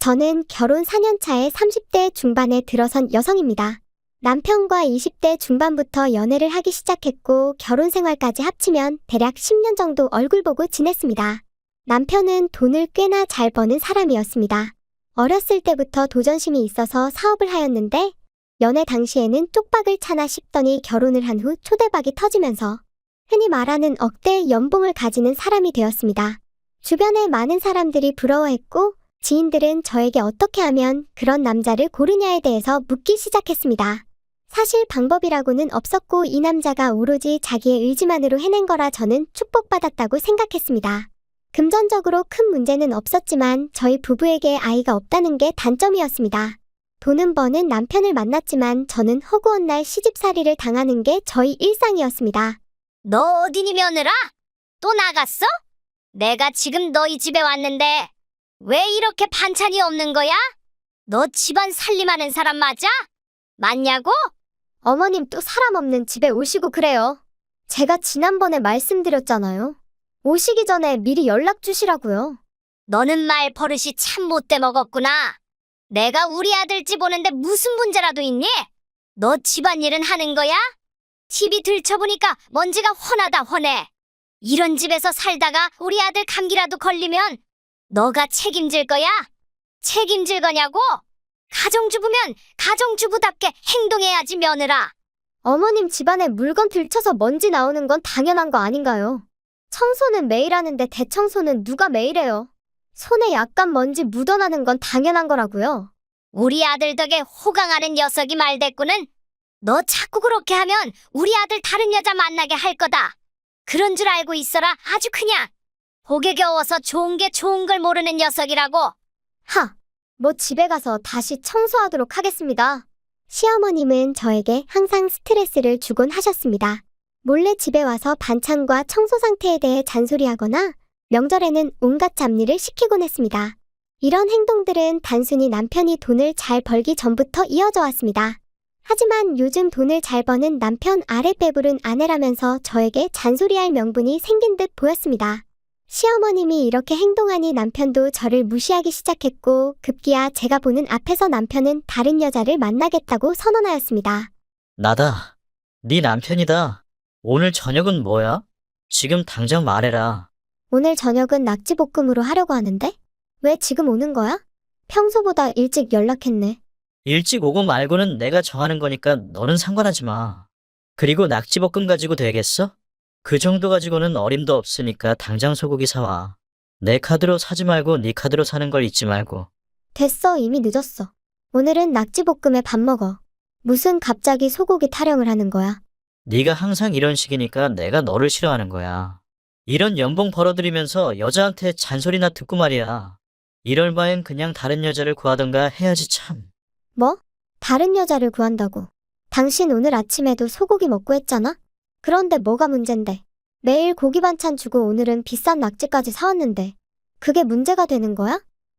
저는 결혼 4년 차에 30대 중반에 들어선 여성입니다. 남편과 20대 중반부터 연애를 하기 시작했고 결혼 생활까지 합치면 대략 10년 정도 얼굴 보고 지냈습니다. 남편은 돈을 꽤나 잘 버는 사람이었습니다. 어렸을 때부터 도전심이 있어서 사업을 하였는데 연애 당시에는 쪽박을 차나 싶더니 결혼을 한 후 초대박이 터지면서 흔히 말하는 억대의 연봉을 가지는 사람이 되었습니다. 주변에 많은 사람들이 부러워했고 지인들은 저에게 어떻게 하면 그런 남자를 고르냐에 대해서 묻기 시작했습니다. 사실 방법이라고는 없었고 이 남자가 오로지 자기의 의지만으로 해낸 거라 저는 축복받았다고 생각했습니다. 금전적으로 큰 문제는 없었지만 저희 부부에게 아이가 없다는 게 단점이었습니다. 돈은 버는 남편을 만났지만 저는 허구한 날 시집살이를 당하는 게 저희 일상이었습니다. 너 어디니 며느라? 또 나갔어? 내가 지금 너희 집에 왔는데 왜 이렇게 반찬이 없는 거야? 너 집안 살림하는 사람 맞아? 맞냐고? 어머님 또 사람 없는 집에 오시고 그래요. 제가 지난번에 말씀드렸잖아요. 오시기 전에 미리 연락 주시라고요. 너는 말 버릇이 참 못돼 먹었구나. 내가 우리 아들 집 오는데 무슨 문제라도 있니? 너 집안일은 하는 거야? TV 들춰보니까 먼지가 훤하다 훤해. 이런 집에서 살다가 우리 아들 감기라도 걸리면 너가 책임질 거야? 책임질 거냐고? 가정주부면 가정주부답게 행동해야지 며느라. 어머님 집안에 물건 들쳐서 먼지 나오는 건 당연한 거 아닌가요? 청소는 매일 하는데 대청소는 누가 매일 해요? 손에 약간 먼지 묻어나는 건 당연한 거라고요. 우리 아들 덕에 호강하는 녀석이 말대꾸는 너 자꾸 그렇게 하면 우리 아들 다른 여자 만나게 할 거다. 그런 줄 알고 있어라. 아주 그냥 복에 겨워서 좋은 게 좋은 걸 모르는 녀석이라고. 뭐 집에 가서 다시 청소하도록 하겠습니다. 시어머님은 저에게 항상 스트레스를 주곤 하셨습니다. 몰래 집에 와서 반찬과 청소 상태에 대해 잔소리하거나 명절에는 온갖 잡일을 시키곤 했습니다. 이런 행동들은 단순히 남편이 돈을 잘 벌기 전부터 이어져 왔습니다. 하지만 요즘 돈을 잘 버는 남편 아래 빼부른 아내라면서 저에게 잔소리할 명분이 생긴 듯 보였습니다. 시어머님이 이렇게 행동하니 남편도 저를 무시하기 시작했고 급기야 제가 보는 앞에서 남편은 다른 여자를 만나겠다고 선언하였습니다. 나다. 네 남편이다. 오늘 저녁은 뭐야? 지금 당장 말해라. 오늘 저녁은 낙지볶음으로 하려고 하는데? 왜 지금 오는 거야? 평소보다 일찍 연락했네. 일찍 오고 말고는 내가 정하는 거니까 너는 상관하지 마. 그리고 낙지볶음 가지고 되겠어? 그 정도 가지고는 어림도 없으니까 당장 소고기 사와. 내 카드로 사지 말고 네 카드로 사는 걸 잊지 말고. 됐어, 이미 늦었어. 오늘은 낙지볶음에 밥 먹어. 무슨 갑자기 소고기 타령을 하는 거야? 네가 항상 이런 식이니까 내가 너를 싫어하는 거야. 이런 연봉 벌어들이면서 여자한테 잔소리나 듣고 말이야. 이럴 바엔 그냥 다른 여자를 구하던가 해야지 참. 뭐? 다른 여자를 구한다고. 당신 오늘 아침에도 소고기 먹고 했잖아? 그런데 뭐가 문젠데? 매일 고기 반찬 주고 오늘은 비싼 낙지까지 사왔는데 그게 문제가 되는 거야?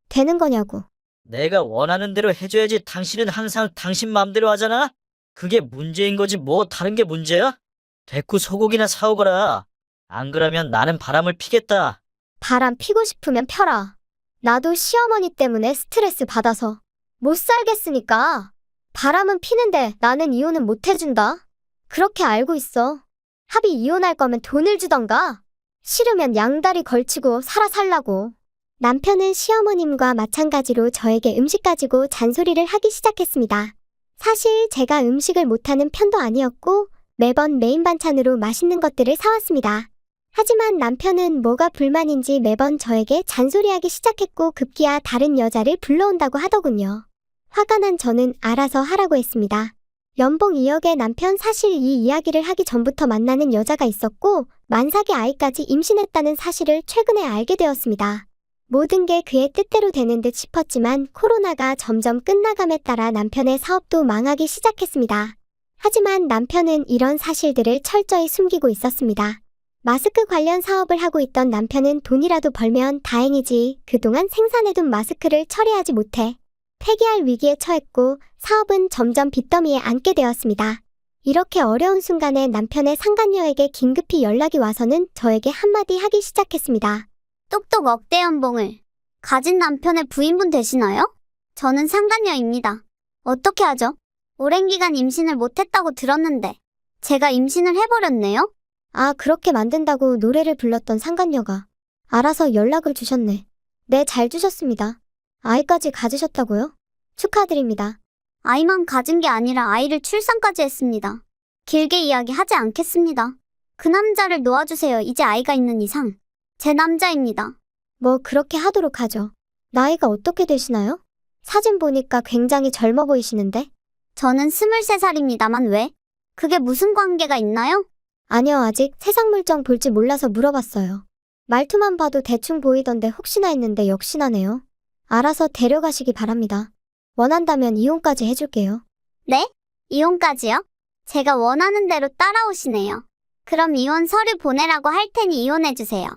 되는 거냐고. 내가 원하는 대로 해줘야지. 당신은 항상 당신 마음대로 하잖아? 그게 문제인 거지 뭐 다른 게 문제야? 됐고 소고기나 사오거라. 안 그러면 나는 바람을 피겠다. 바람 피고 싶으면 펴라. 나도 시어머니 때문에 스트레스 받아서 못 살겠으니까. 바람은 피는데 나는 이혼은 못 해준다. 그렇게 알고 있어. 합의 이혼할 거면 돈을 주던가. 싫으면 양다리 걸치고 살라고. 남편은 시어머님과 마찬가지로 저에게 음식 가지고 잔소리를 하기 시작했습니다. 사실 제가 음식을 못하는 편도 아니었고 매번 메인 반찬으로 맛있는 것들을 사왔습니다. 하지만 남편은 뭐가 불만인지 매번 저에게 잔소리하기 시작했고 급기야 다른 여자를 불러온다고 하더군요. 화가 난 저는 알아서 하라고 했습니다. 연봉 2억의 남편 사실 이 이야기를 하기 전부터 만나는 여자가 있었고 만삭의 아이까지 임신했다는 사실을 최근에 알게 되었습니다. 모든 게 그의 뜻대로 되는 듯 싶었지만 코로나가 점점 끝나감에 따라 남편의 사업도 망하기 시작했습니다. 하지만 남편은 이런 사실들을 철저히 숨기고 있었습니다. 마스크 관련 사업을 하고 있던 남편은 돈이라도 벌면 다행이지 그동안 생산해둔 마스크를 처리하지 못해 폐기할 위기에 처했고 사업은 점점 빚더미에 앉게 되었습니다. 이렇게 어려운 순간에 남편의 상간녀에게 긴급히 연락이 와서는 저에게 한마디 하기 시작했습니다. 똑똑 억대 연봉을 가진 남편의 부인분 되시나요? 저는 상간녀입니다. 어떻게 하죠? 오랜 기간 임신을 못했다고 들었는데 제가 임신을 해버렸네요? 아, 그렇게 만든다고 노래를 불렀던 상간녀가 알아서 연락을 주셨네. 네, 잘 주셨습니다. 아이까지 가지셨다고요? 축하드립니다. 아이만 가진 게 아니라 아이를 출산까지 했습니다. 길게 이야기하지 않겠습니다. 그 남자를 놓아주세요. 이제 아이가 있는 이상. 제 남자입니다. 뭐 그렇게 하도록 하죠. 나이가 어떻게 되시나요? 사진 보니까 굉장히 젊어 보이시는데? 저는 23살입니다만 왜? 그게 무슨 관계가 있나요? 아니요, 아직 세상 물정 볼지 몰라서 물어봤어요. 말투만 봐도 대충 보이던데 혹시나 했는데 역시나네요. 알아서 데려가시기 바랍니다. 원한다면 이혼까지 해줄게요. 네? 이혼까지요? 제가 원하는 대로 따라오시네요. 그럼 이혼 서류 보내라고 할 테니 이혼해주세요.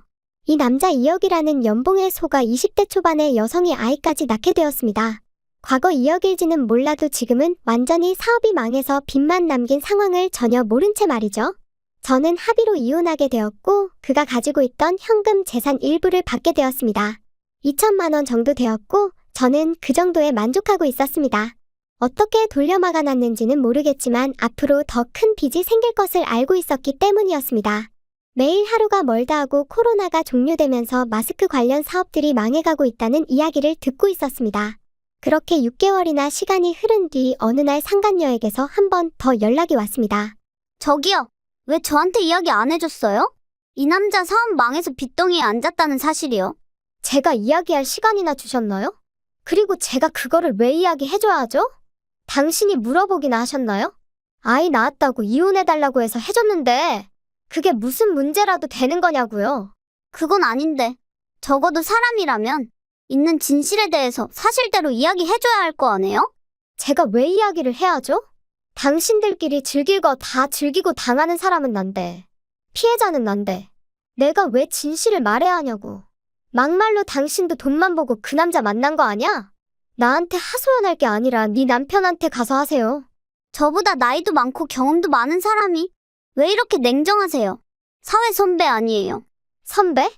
이 남자 2억이라는 연봉의 소가 20대 초반의 여성이 아이까지 낳게 되었습니다. 과거 2억일지는 몰라도 지금은 완전히 사업이 망해서 빚만 남긴 상황을 전혀 모른 채 말이죠. 저는 합의로 이혼하게 되었고 그가 가지고 있던 현금 재산 일부를 받게 되었습니다. 2천만 원 정도 되었고 저는 그 정도에 만족하고 있었습니다. 어떻게 돌려막아놨는지는 모르겠지만 앞으로 더 큰 빚이 생길 것을 알고 있었기 때문이었습니다. 매일 하루가 멀다 하고 코로나가 종료되면서 마스크 관련 사업들이 망해가고 있다는 이야기를 듣고 있었습니다. 그렇게 6개월이나 시간이 흐른 뒤 어느 날 상간녀에게서 한 번 더 연락이 왔습니다. 저기요. 왜 저한테 이야기 안 해줬어요? 이 남자 사업 망해서 빚덩이에 앉았다는 사실이요. 제가 이야기할 시간이나 주셨나요? 그리고 제가 그거를 왜 이야기해줘야 하죠? 당신이 물어보기나 하셨나요? 아이 낳았다고 이혼해달라고 해서 해줬는데 그게 무슨 문제라도 되는 거냐고요? 그건 아닌데. 적어도 사람이라면 있는 진실에 대해서 사실대로 이야기해줘야 할 거 아니에요? 제가 왜 이야기를 해야 하죠? 당신들끼리 즐길 거 다 즐기고 당하는 사람은 난데 피해자는 난데 내가 왜 진실을 말해야 하냐고. 막말로 당신도 돈만 보고 그 남자 만난 거 아니야? 나한테 하소연할 게 아니라 네 남편한테 가서 하세요. 저보다 나이도 많고 경험도 많은 사람이 왜 이렇게 냉정하세요? 사회 선배 아니에요. 선배?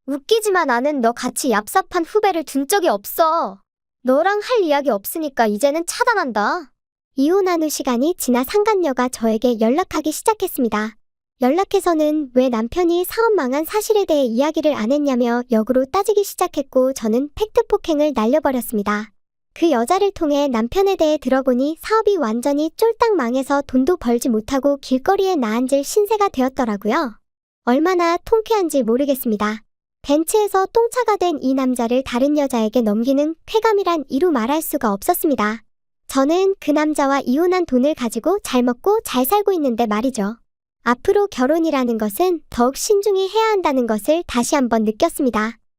웃기지만 나는 너 같이 얍삽한 후배를 둔 적이 없어. 너랑 할 이야기 없으니까 이제는 차단한다. 이혼한 후 시간이 지나 상간녀가 저에게 연락하기 시작했습니다. 연락해서는 왜 남편이 사업 망한 사실에 대해 이야기를 안 했냐며 역으로 따지기 시작했고 저는 팩트 폭행을 날려버렸습니다. 그 여자를 통해 남편에 대해 들어보니 사업이 완전히 쫄딱 망해서 돈도 벌지 못하고 길거리에 나앉을 신세가 되었더라고요. 얼마나 통쾌한지 모르겠습니다. 벤츠에서 똥차가 된 이 남자를 다른 여자에게 넘기는 쾌감이란 이루 말할 수가 없었습니다. 저는 그 남자와 이혼한 돈을 가지고 잘 먹고 잘 살고 있는데 말이죠. 앞으로 결혼이라는 것은 더욱 신중히 해야 한다는 것을 다시 한번 느꼈습니다.